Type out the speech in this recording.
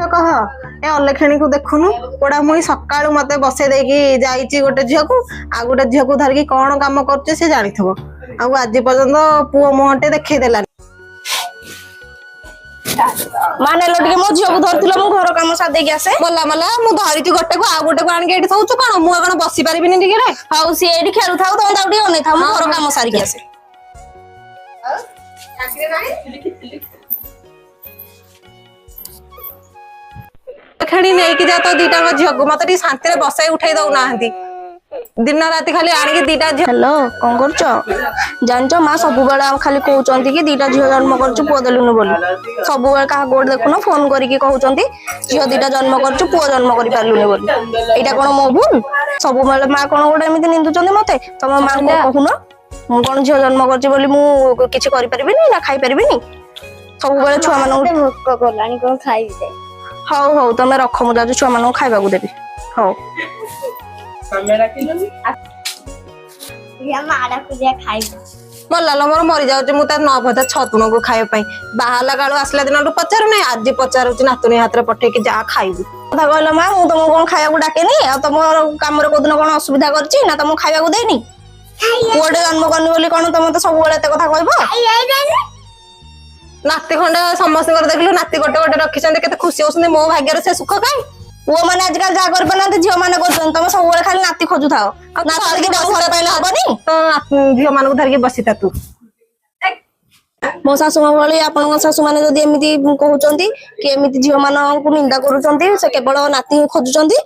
कह ए अलेखेणी को देखुनु कोड़ा मुई सकाळू मते बसे देकी जाईची गोटे झियो को आ गोटे झियो को धरकी कोन काम करछे से जानिथबो आ आज पर्यंत पुओ मोहटे देखै देला माने लटके मो झियो को धरथिलो मो घर काम सा देकी आसे बोला मला मु धरिची गोटे को आ गोटे को आनके एठी थौछु कोन मु कोन बसी परिबिनी टिके रे हाउ सी एडी खेलु थाउ तम दाउडी ओनै थाउ मो घर काम सारी के आसे खेणी नहीं कि जा तो दीटा को झियो को मते टी शांति रे बसाई उठाई दउ नाहंती दिन राति खाली आनिके दीटा झियो हेलो कोन करछ जानचो मां सब बेला खाली कहउचंती कि दीटा झियो जन्म करछु पुओ देलुनु बोली सब बेला का गोड देखुनो फोन करी कि कहउचंती झियो दीटा जन्म करछु पुओ जन्म करि पारलुनी बोली एटा कोन मो भूल सब बेला मां कोन गोड एमिति निंदुचंती मते तम मां को कहूनो मु कोन झियो जन्म करछि बोली मु किछि करि परिबिनी ना खाइ परिबिनी सब बेला छुआ मानु भोक गलानी कोन खाइ दे हाउ हाउ तमे रख मु जाजु छुआ मानु खाइबा को देबी हाउ या माडा कुजिया खाइ बोला लो मोर मरि जाउछ मु त 9 बजे छतुन को खाइ पई बाहाला गाळो आसला दिन रु पचारु नै आज पचारुची नातुनी हाथ रे पठे कि जा खाइबू कथा कहलो मां मु तुमको कोन खाइबा को डाकेनी आ तमर काम रे कोदिन कोन असुविधा करछि ना तुमको खाइबा को देनी कोडे जन्म करनी बोली कोन तुम त सब बेले एते कथा कहबो नाती खंडे समस्त कर देखलु नाती गोटे गोटे रखिछन्ते केते खुशी होसने मो भाग्य रे से सुख काई वो माने आजकल जा कर पनाते झियो माने करछन तुम सब बेले खाली नाती खोजु थाओ नाती के बस पाइले हबनी तो झियो मान को धरके बसिता तू मो सासु भली आपन सासु माने जदी एमिति कहउचंती कि एमिति झियो मान को निंदा करूचंती से केवल नाती खोजुचंती